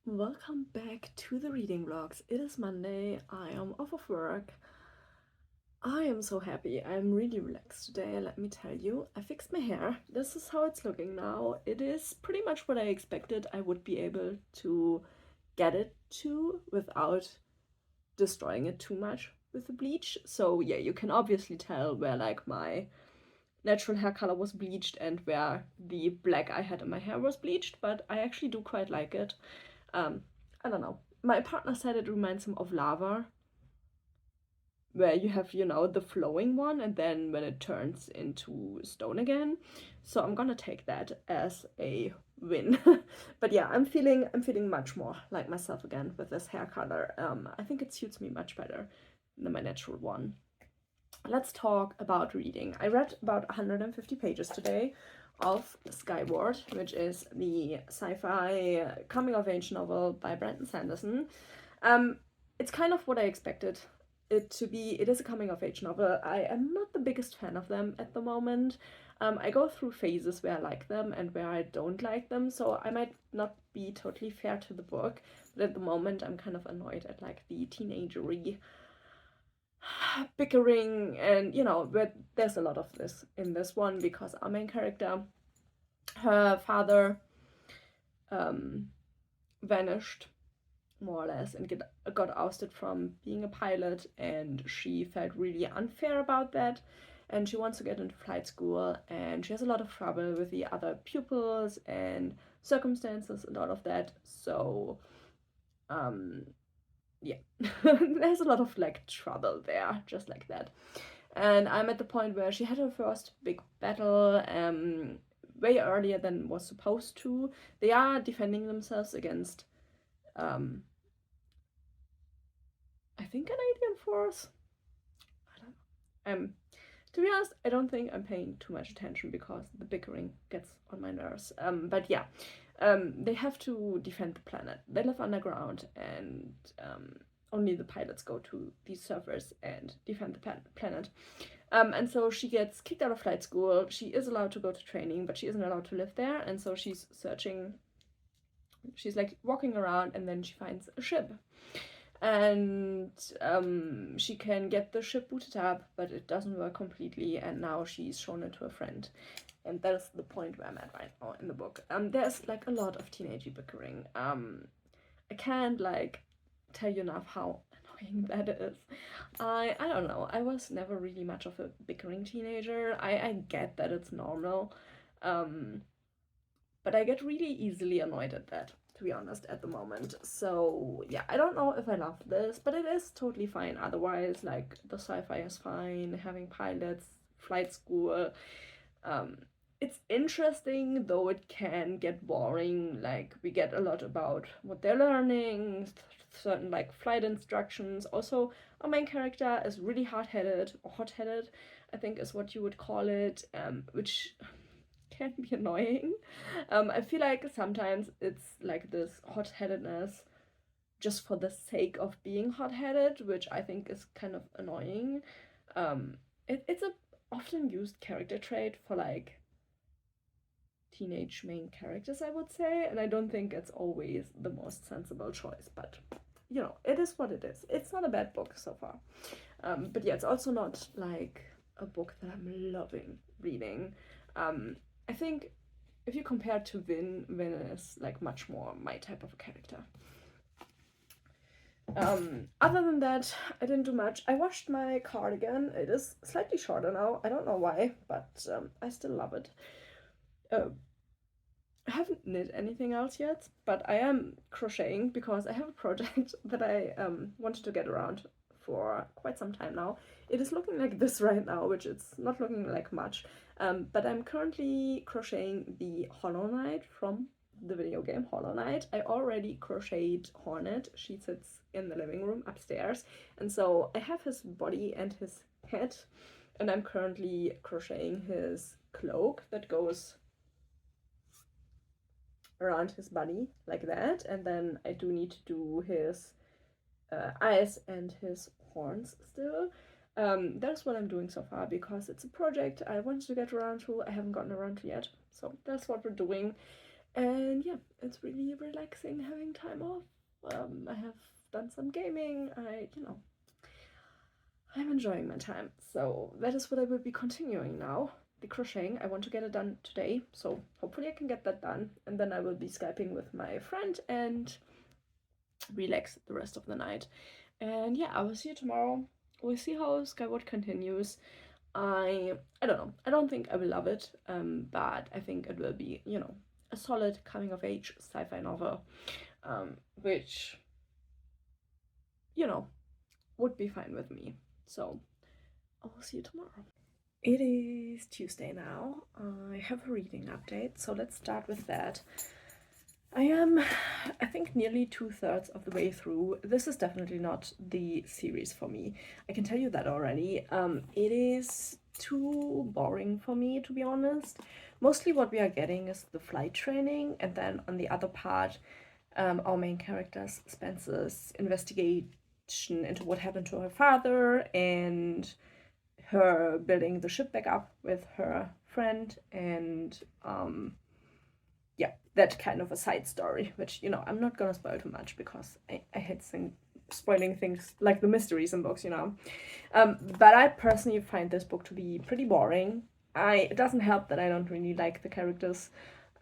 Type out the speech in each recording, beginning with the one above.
Welcome back to the reading vlogs. It is Monday. I am off of work. I am so happy. I'm really relaxed today, let me tell you. I fixed my hair. This is how it's looking now. It is pretty much what I expected I would be able to get it to without destroying it too much with the bleach. So yeah, you can obviously tell where like my natural hair color was bleached and where the black I had in my hair was bleached, but I actually do quite like it. Um, I don't know. My partner said it reminds him of lava, where you have, the flowing one, and then when it turns into stone again. So I'm gonna take that as a win. But yeah, I'm feeling much more like myself again with this hair color. I think it suits me much better than my natural one. Let's talk about reading. I read about 150 pages today of Skyward, which is the sci-fi coming-of-age novel by Brandon Sanderson. It's kind of what I expected it to be. It is a coming-of-age novel. I am not the biggest fan of them at the moment. I go through phases where I like them and where I don't like them, so I might not be totally fair to the book, but at the moment I'm kind of annoyed at like the teenagery bickering, and but there's a lot of this in this one because our main character, her father um vanished more or less and got ousted from being a pilot, and she felt really unfair about that, and she wants to get into flight school, and she has a lot of trouble with the other pupils and circumstances and all of that. So um yeah, there's a lot of like trouble there, just like that. And I'm at the point where she had her first big battle way earlier than was supposed to. They are defending themselves against um I think an alien force. I don't know. To be honest, I don't think I'm paying too much attention because the bickering gets on my nerves. But yeah, they have to defend the planet. They live underground, and only the pilots go to these servers and defend the planet. And so she gets kicked out of flight school. She is allowed to go to training, but she isn't allowed to live there. And so she's searching. She's like walking around, and then she finds a ship, and she can get the ship booted up, but it doesn't work completely, and now she's shown it to a friend, and that's the point where I'm at right now in the book. There's like a lot of teenage bickering. I can't like tell you enough how annoying that is. I don't know, I was never really much of a bickering teenager. I get that it's normal, um but I get really easily annoyed at that, to be honest, at the moment. So yeah, I don't know if I love this, but it is totally fine otherwise. Like, the sci-fi is fine, having pilots, flight school. Um, it's interesting, though it can get boring. Like, we get a lot about what they're learning, certain like flight instructions. Also, our main character is really hard-headed, or hot-headed, I think is what you would call it, which can be annoying. I feel like sometimes it's like this hot-headedness just for the sake of being hot-headed, which I think is kind of annoying. It's a often used character trait for like teenage main characters, I would say, and I don't think it's always the most sensible choice, but it is what it is. It's not a bad book so far. But yeah, it's also not like a book that I'm loving reading. I think if you compare it to Vin is like much more my type of a character. Other than that, I didn't do much. I washed my cardigan. It is slightly shorter now. I don't know why, but I still love it. I haven't knit anything else yet, but I am crocheting because I have a project that I wanted to get around for quite some time now. It is looking like this right now, which it's not looking like much, but I'm currently crocheting the Hollow Knight from the video game Hollow Knight. I already crocheted Hornet. She sits in the living room upstairs, and so I have his body and his head, and I'm currently crocheting his cloak that goes around his body like that, and then I do need to do his eyes and his horns still. That's what I'm doing so far because it's a project I wanted to get around to. I haven't gotten around to yet, so that's what we're doing. And yeah, it's really relaxing having time off. I have done some gaming. I'm enjoying my time. So that is what I will be continuing now. The crocheting, I want to get it done today, so hopefully I can get that done. And then I will be Skyping with my friend and relax the rest of the night. And yeah, I will see you tomorrow. We'll see how Skyward continues. I don't know. I don't think I will love it, but I think it will be, a solid coming of age sci-fi novel, which, would be fine with me. So I will see you tomorrow. It is Tuesday now. I have a reading update, so let's start with that. I am, I think, nearly 2/3 of the way through. This is definitely not the series for me. I can tell you that already. It is too boring for me, to be honest. Mostly what we are getting is the flight training, and then on the other part, our main character, Spencer's investigation into what happened to her father and her building the ship back up with her friend, and yeah, that kind of a side story, which, I'm not gonna spoil too much because I hate spoiling things like the mysteries in books, but I personally find this book to be pretty boring. It doesn't help that I don't really like the characters.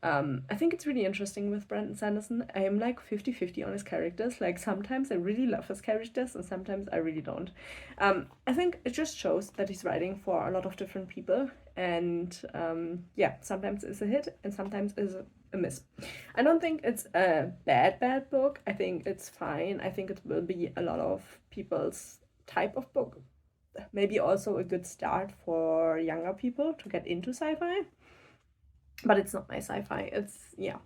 I think it's really interesting with Brandon Sanderson. I am like 50-50 on his characters. Like, sometimes I really love his characters and sometimes I really don't. I think it just shows that he's writing for a lot of different people, and yeah, sometimes it's a hit and sometimes it's a miss. I don't think it's a bad book. I think it's fine. I think it will be a lot of people's type of book. Maybe also a good start for younger people to get into sci-fi. But it's not my sci-fi. It's, yeah.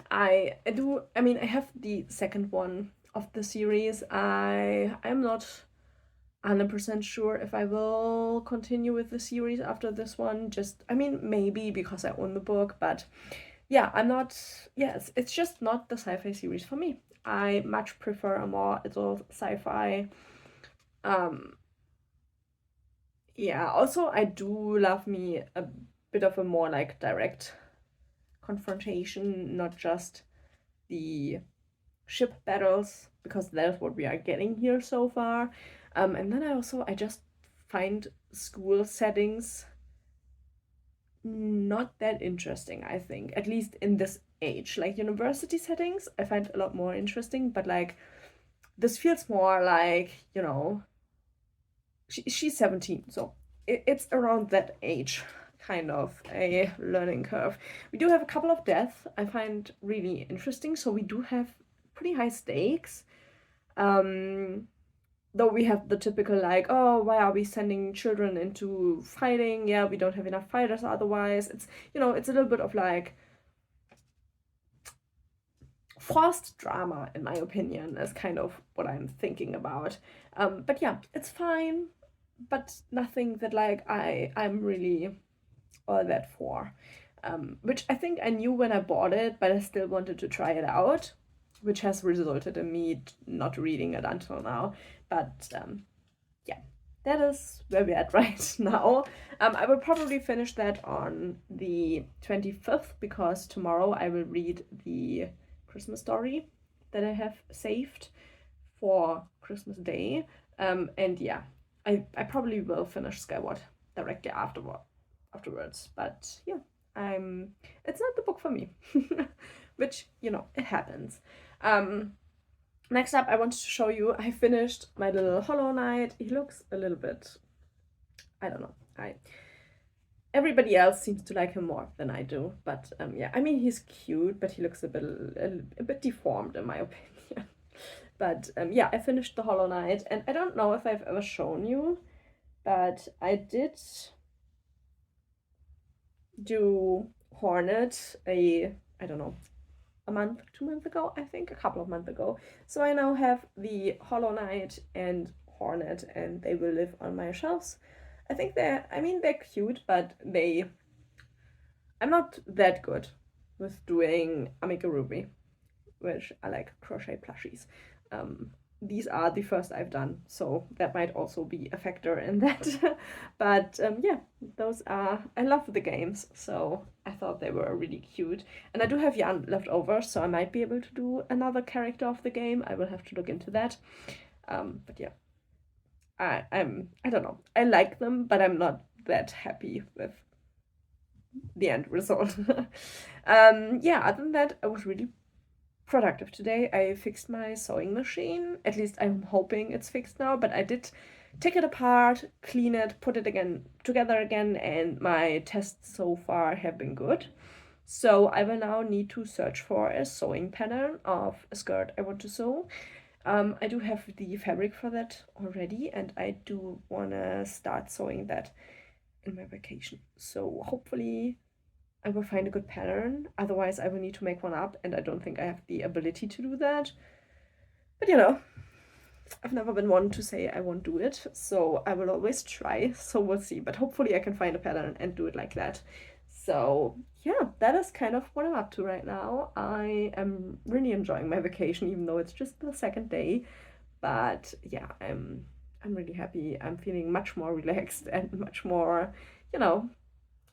I have the second one of the series. I'm not 100% sure if I will continue with the series after this one. Just, maybe because I own the book, but yeah, I'm not, yeah, it's just not the sci-fi series for me. I much prefer a more adult sci-fi. Yeah, also I do love me a bit of a more like direct confrontation, not just the ship battles, because that's what we are getting here so far. And then I just find school settings not that interesting, I think, at least in this age. Like, university settings I find a lot more interesting, but like this feels more like, she's 17, so it's around that age, kind of a learning curve. We do have a couple of deaths I find really interesting, so we do have pretty high stakes. Though we have the typical like, oh, why are we sending children into fighting? Yeah, we don't have enough fighters otherwise. It's, it's a little bit of like forced drama, in my opinion, is kind of what I'm thinking about. But yeah, it's fine, but nothing that like I'm really all that for. Which I think I knew when I bought it, but I still wanted to try it out, which has resulted in me not reading it until now. But yeah, that is where we're at right now. I will probably finish that on the 25th, because tomorrow I will read the Christmas story that I have saved for Christmas Day. And yeah, I probably will finish Skyward directly afterwards. But yeah, it's not the book for me, which, it happens. Next up, I wanted to show you, I finished my little Hollow Knight. He looks a little bit, I don't know, everybody else seems to like him more than I do, but yeah, he's cute, but he looks a bit deformed in my opinion. But yeah, I finished the Hollow Knight, and I don't know if I've ever shown you, but I did do Hornet I don't know, a month, 2 months ago, I think, a couple of months ago. So I now have the Hollow Knight and Hornet, and they will live on my shelves. I think they're cute, but I'm not that good with doing amigurumi, which I like crochet plushies. these are the first I've done, so that might also be a factor in that. But yeah, those are, I love the games, so I thought they were really cute. And I do have yarn left over, so I might be able to do another character of the game. I will have to look into that. But yeah, I don't know. I like them, but I'm not that happy with the end result. Yeah, other than that, I was really productive today. I fixed my sewing machine. At least I'm hoping it's fixed now, but I did take it apart, clean it, put it again together again, and my tests so far have been good. So I will now need to search for a sewing pattern of a skirt I want to sew. I do have the fabric for that already, and I do want to start sewing that in my vacation. So hopefully I will find a good pattern. Otherwise, I will need to make one up, and I don't think I have the ability to do that. But you know, I've never been one to say I won't do it, so I will always try. So we'll see. But hopefully, I can find a pattern and do it like that. So yeah, that is kind of what I'm up to right now. I am really enjoying my vacation, even though it's just the second day. But yeah, I'm really happy. I'm feeling much more relaxed and much more, you know,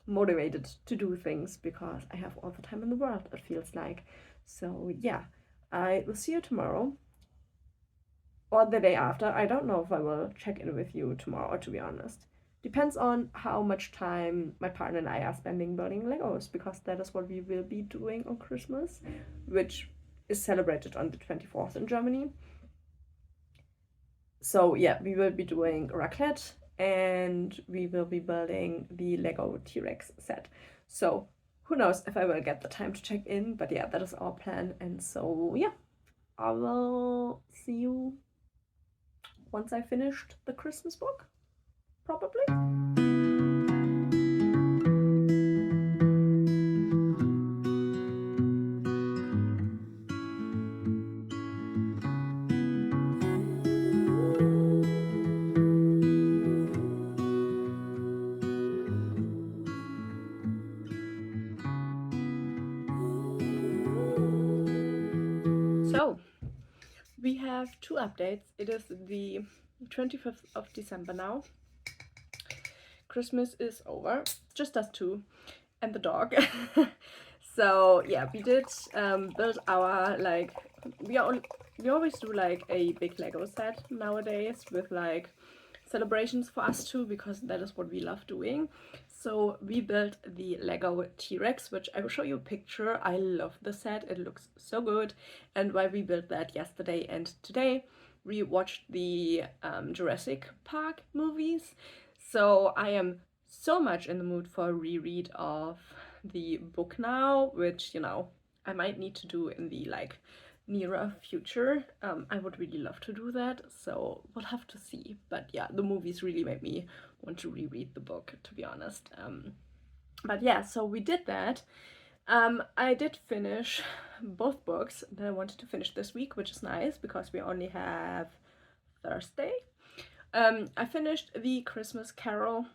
motivated to do things because I have all the time in the world, it feels like. So yeah, I will see you tomorrow or the day after. I don't know if I will check in with you tomorrow, to be honest. Depends on how much time my partner and I are spending building Legos, because that is what we will be doing on Christmas, which is celebrated on the 24th in Germany. So yeah, we will be doing raclette and we will be building the Lego T-Rex set. So who knows if I will get the time to check in, but yeah, that is our plan. And so yeah, I will see you once I finished the Christmas book, probably. So we have two updates. It is the 25th of December now. Christmas is over, just us two and the dog. So yeah, we did build our, like, we always do like a big Lego set nowadays with like celebrations for us too, because that is what we love doing. So we built the Lego T-Rex, which I will show you a picture. I love the set, it looks so good. And while we built that yesterday and today, we watched the Jurassic Park movies. So I am so much in the mood for a reread of the book now, which, you know, I might need to do in the like nearer future. I would really love to do that, so we'll have to see. But yeah, the movies really made me want to reread the book, to be honest. But yeah, so we did that. I did finish both books that I wanted to finish this week, which is nice because we only have Thursday. I finished The Christmas Carol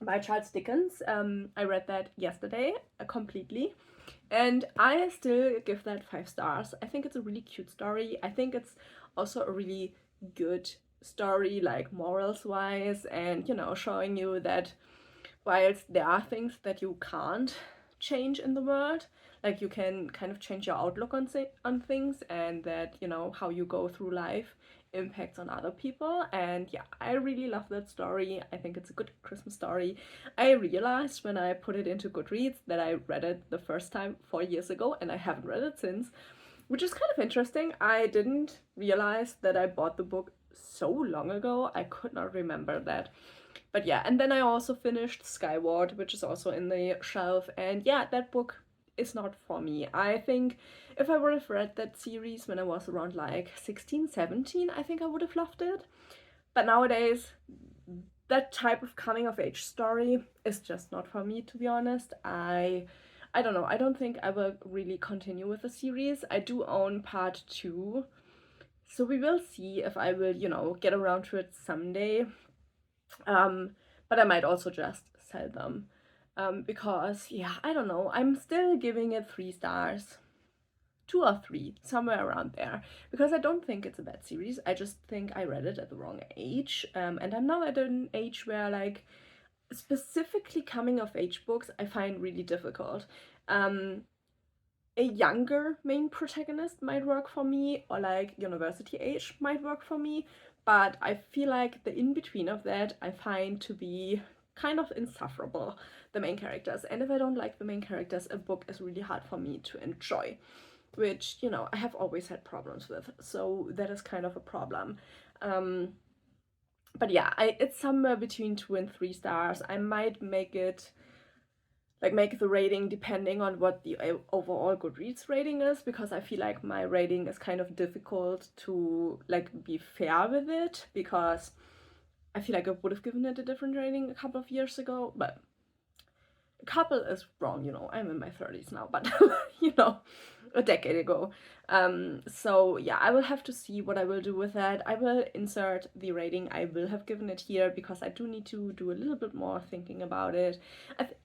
by Charles Dickens. I read that yesterday completely, and I still give that 5 stars. I think it's a really cute story. I think it's also a really good story, like morals wise, and you know, showing you that whilst there are things that you can't change in the world, like you can kind of change your outlook on things, and that, you know, how you go through life impacts on other people. And yeah, I really love that story. I think it's a good Christmas story. I realized when I put it into Goodreads that I read it the first time 4 years ago, and I haven't read it since, which is kind of interesting. I didn't realize that I bought the book so long ago. I could not remember that. But yeah, and then I also finished Skyward, which is also in the shelf, and yeah, that book is not for me. I think if I would have read that series when I was around like 16, 17, I think I would have loved it. But nowadays, that type of coming of age story is just not for me, to be honest. I don't know. I don't think I will really continue with the series. I do own part 2. So we will see if I will, you know, get around to it someday. But I might also just sell them. Because, yeah, I don't know. I'm still giving it 3 stars. 2 or 3, somewhere around there, because I don't think it's a bad series. I just think I read it at the wrong age, and I'm now at an age where, like, specifically coming of age books I find really difficult. A younger main protagonist might work for me, or like university age might work for me, but I feel like the in-between of that I find to be kind of insufferable, the main characters. And if I don't like the main characters, a book is really hard for me to enjoy, which, you know, I have always had problems with, so that is kind of a problem. But yeah, it's somewhere between 2 and 3 stars. I might make it, like, make the rating depending on what the overall Goodreads rating is, because I feel like my rating is kind of difficult to, like, be fair with it, because I feel like I would have given it a different rating a couple of years ago, but a couple is wrong, you know, I'm in my 30s now, but you know, a decade ago. So yeah, I will have to see what I will do with that. I will insert the rating I will have given it here, because I do need to do a little bit more thinking about it.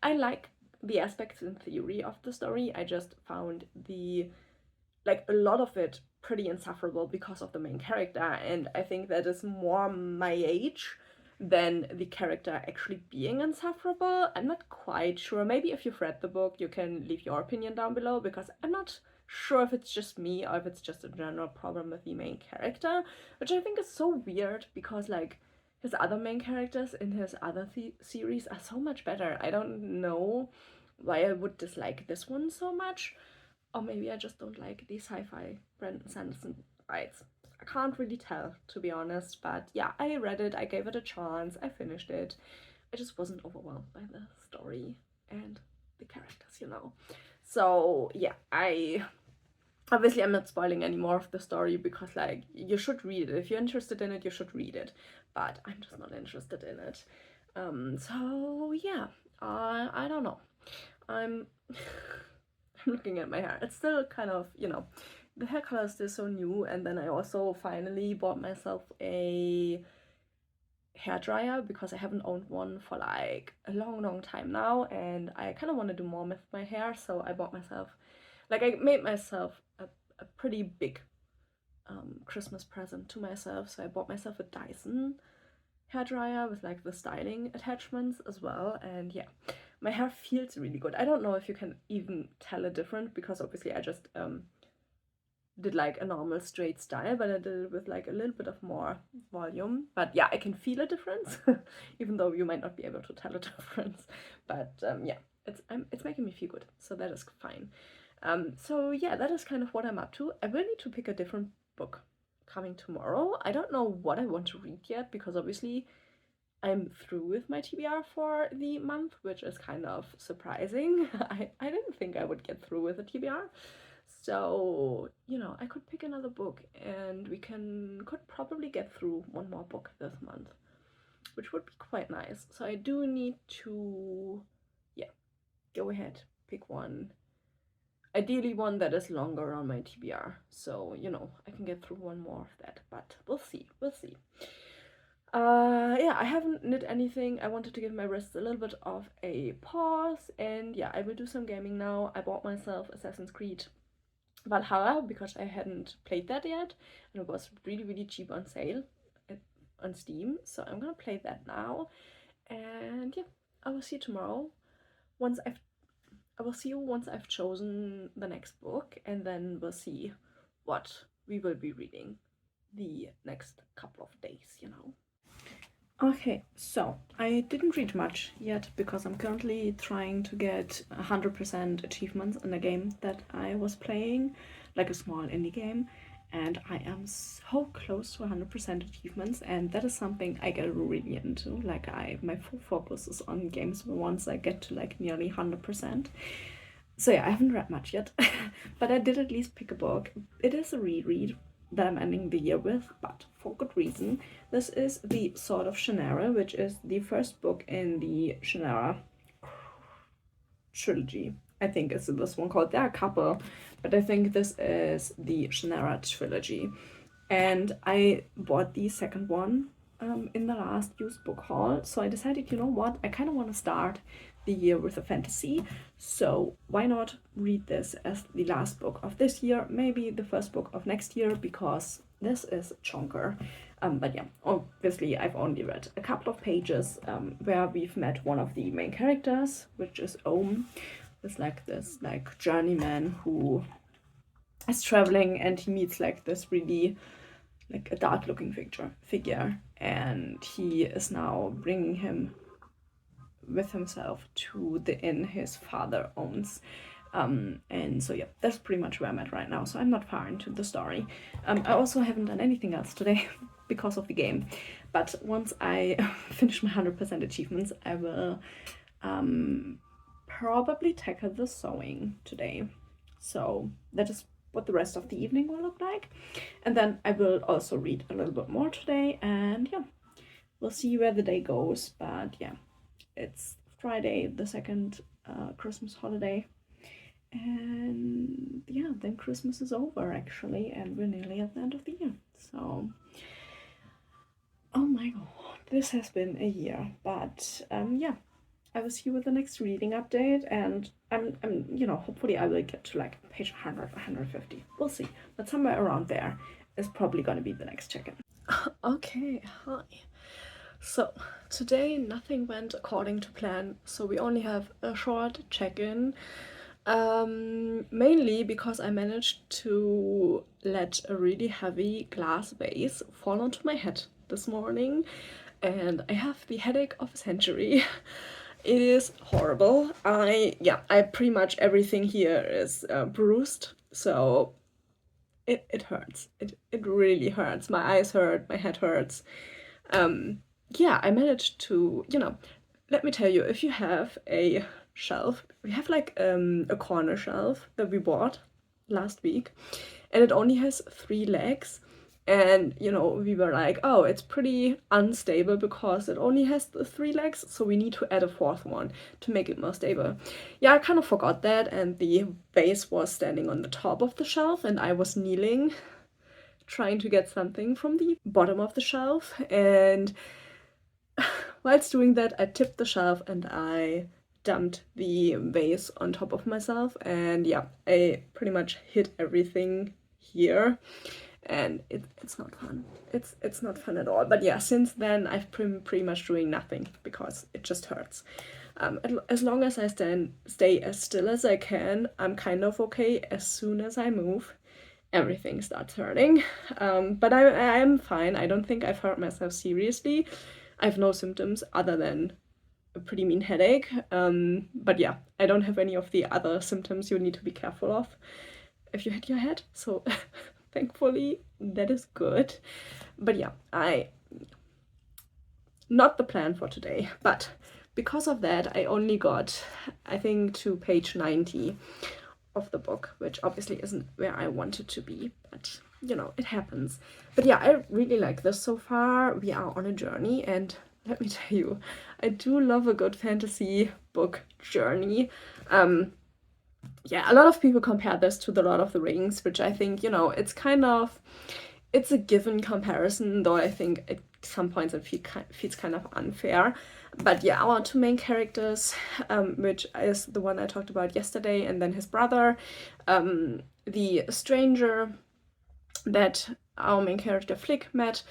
I like the aspects in theory of the story. I just found a lot of it pretty insufferable because of the main character, and I think that is more my age than the character actually being insufferable. I'm not quite sure. Maybe if you've read the book, you can leave your opinion down below, because I'm not sure if it's just me or if it's just a general problem with the main character, which I think is so weird, because like his other main characters in his other series are so much better. I don't know why I would dislike this one so much. Or maybe I just don't like the sci-fi Brandon Sanderson vibes. I can't really tell, to be honest, but yeah, I read it, I gave it a chance, I finished it. I just wasn't overwhelmed by the story and the characters, you know. So yeah, obviously I'm not spoiling any more of the story, because like, you should read it. If you're interested in it, you should read it, but I'm just not interested in it. So yeah, I don't know. I'm I'm looking at my hair. It's still kind of, you know, the hair color is still so new. And then I also finally bought myself a hair dryer, because I haven't owned one for like a long time now, and I kind of want to do more with my hair. So I bought myself, like, I made myself a pretty big Christmas present to myself. So I bought myself a Dyson hair dryer with like the styling attachments as well, and yeah, my hair feels really good. I don't know if you can even tell a difference, because obviously I just did like a normal straight style, but I did it with like a little bit of more volume. But yeah, I can feel a difference, even though you might not be able to tell a difference. But yeah, it's making me feel good, so that is fine. So yeah, that is kind of what I'm up to. I will need to pick a different book coming tomorrow. I don't know what I want to read yet, because obviously I'm through with my TBR for the month, which is kind of surprising. I didn't think I would get through with a TBR. So, you know, I could pick another book, and we could probably get through one more book this month, which would be quite nice. So I do need to, yeah, go ahead, pick one. Ideally one that is longer on my TBR, so, you know, I can get through one more of that, but we'll see. Yeah, I haven't knit anything. I wanted to give my wrists a little bit of a pause, and yeah, I will do some gaming now. I bought myself Assassin's Creed Valhalla, because I hadn't played that yet, and it was really cheap on sale on Steam, so I'm gonna play that now. And yeah, I will see you tomorrow. I will see you once I've chosen the next book, and then we'll see what we will be reading the next couple of days, you know. Okay, so I didn't read much yet, because I'm currently trying to get 100% achievements in a game that I was playing, like a small indie game, and I am so close to 100% achievements, and that is something I get really into. Like, my full focus is on games once I get to like nearly 100%. So yeah, I haven't read much yet, but I did at least pick a book. It is a reread that I'm ending the year with, but for good reason. This is The Sword of Shannara, which is the first book in the Shannara trilogy. I think it's this one called. There are a couple, but I think this is the Shannara trilogy. And I bought the second one in the last used book haul, so I decided, you know what, I kind of want to start the year with a fantasy. So why not read this as the last book of this year, maybe the first book of next year, because this is a chunker. But yeah, obviously I've only read a couple of pages where we've met one of the main characters, which is Ohm. It's like this like journeyman who is traveling, and he meets like this really like a dark looking figure, and he is now bringing him with himself to the inn his father owns. And so yeah, that's pretty much where I'm at right now. So I'm not far into the story. I also haven't done anything else today because of the game. But once I finish my 100% achievements, I will probably tackle the sewing today. So that is what the rest of the evening will look like. And then I will also read a little bit more today, and yeah, we'll see where the day goes. But yeah, it's Friday, the second Christmas holiday, and yeah, then Christmas is over actually, and we're nearly at the end of the year. So oh my god, this has been a year. But yeah, I will see you with the next reading update, and I'm you know, hopefully I will get to like page 100, 150. We'll see, but somewhere around there is probably gonna be the next check-in. Okay, hi. So today nothing went according to plan, so we only have a short check-in. Mainly because I managed to let a really heavy glass vase fall onto my head this morning, and I have the headache of a century. It is horrible. I pretty much everything here is bruised, so it hurts. It really hurts. My eyes hurt, my head hurts. Yeah, I managed to, you know, let me tell you, if you have a shelf, we have like a corner shelf that we bought last week, and it only has 3 legs. And you know, we were like, oh, it's pretty unstable because it only has the 3 legs, so we need to add a 4th one to make it more stable. Yeah, I kind of forgot that, and the vase was standing on the top of the shelf, and I was kneeling trying to get something from the bottom of the shelf, and whilst doing that, I tipped the shelf and I dumped the vase on top of myself, and yeah, I pretty much hit everything here, and it's not fun. It's not fun at all. But yeah, since then I've pretty much doing nothing because it just hurts. As long as I stay as still as I can, I'm kind of okay. As soon as I move, everything starts hurting. But I'm fine. I don't think I've hurt myself seriously. I have no symptoms other than a pretty mean headache. But yeah, I don't have any of the other symptoms you need to be careful of if you hit your head. So thankfully, that is good. But yeah, not the plan for today. But because of that, I only got, I think, to page 90 of the book, which obviously isn't where I wanted to be, but you know, it happens. But yeah, I really like this so far. We are on a journey, and let me tell you, I do love a good fantasy book journey. Yeah, a lot of people compare this to The Lord of the Rings, which I think, you know, it's a given comparison, though I think at some points it feels kind of unfair. But yeah, our 2 main characters, which is the one I talked about yesterday, and then his brother, the stranger that our main character Flick met,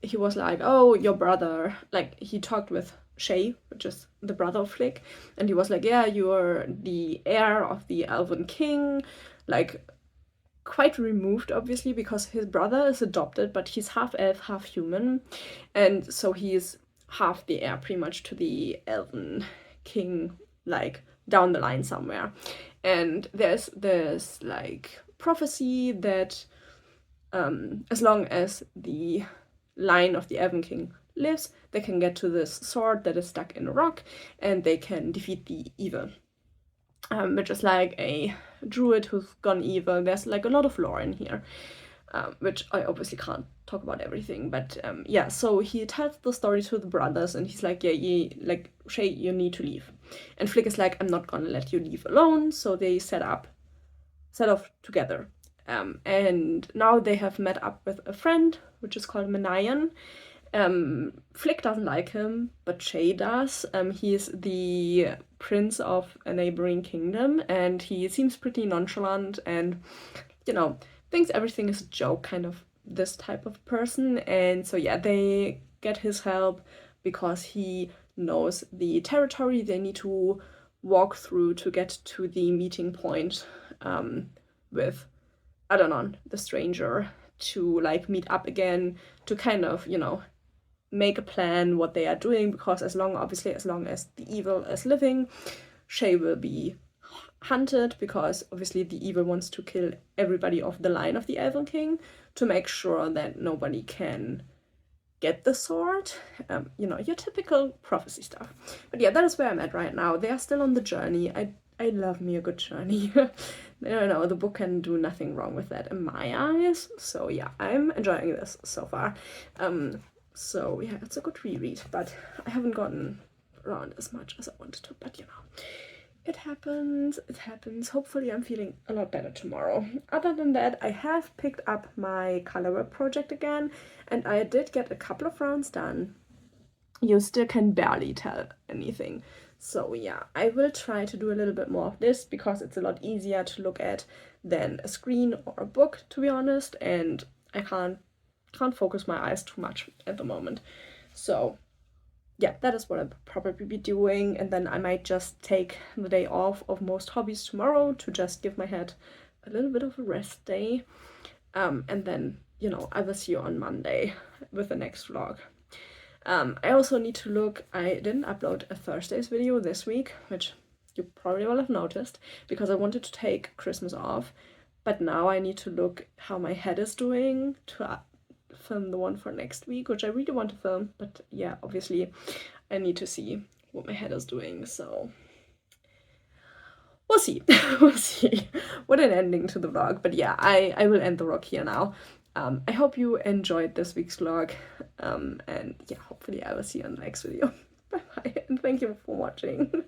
he was like, oh, your brother, like he talked with Shay, which is the brother of Flick, and he was like, yeah, you're the heir of the Elven King, like quite removed obviously because his brother is adopted, but he's half elf, half human, and so he's half the heir pretty much to the Elven King, like down the line somewhere. And there's this like prophecy that as long as the line of the Elven King lives, they can get to this sword that is stuck in a rock, and they can defeat the evil. Which is like a druid who's gone evil. There's like a lot of lore in here, which I obviously can't talk about everything, but yeah, so he tells the story to the brothers, and he's like, yeah, like, Shay, you need to leave. And Flick is like, I'm not gonna let you leave alone, so they set off together. And now they have met up with a friend, which is called Menayan, Flick doesn't like him, but Shay does. He's the prince of a neighboring kingdom, and he seems pretty nonchalant and, thinks everything is a joke, kind of this type of person. And so, yeah, they get his help because he knows the territory they need to walk through to get to the meeting point with Adanon, the stranger, to like meet up again, to kind of, make a plan what they are doing, because as long as the evil is living, Shay will be hunted, because obviously the evil wants to kill everybody of the line of the Elven King to make sure that nobody can get the sword. Your typical prophecy stuff. But yeah, that is where I'm at right now. They are still on the journey. I love me a good journey. No, the book can do nothing wrong with that in my eyes. So yeah, I'm enjoying this so far. So yeah, it's a good reread, but I haven't gotten around as much as I wanted to. But it happens. Hopefully I'm feeling a lot better tomorrow. Other than that, I have picked up my colorwork project again, and I did get a couple of rounds done. You still can barely tell anything. So yeah, I will try to do a little bit more of this, because it's a lot easier to look at than a screen or a book, to be honest, and I can't focus my eyes too much at the moment. So yeah, that is what I'll probably be doing, and then I might just take the day off of most hobbies tomorrow to just give my head a little bit of a rest day, and then I will see you on Monday with the next vlog. I also need to look, I didn't upload a Thursday's video this week, which you probably will have noticed, because I wanted to take Christmas off, but now I need to look how my head is doing to film the one for next week, which I really want to film, but yeah, obviously I need to see what my head is doing, so we'll see. We'll see. What an ending to the vlog. But yeah, I will end the vlog here now. I hope you enjoyed this week's vlog, and yeah, hopefully I will see you on the next video. Bye bye, and thank you for watching.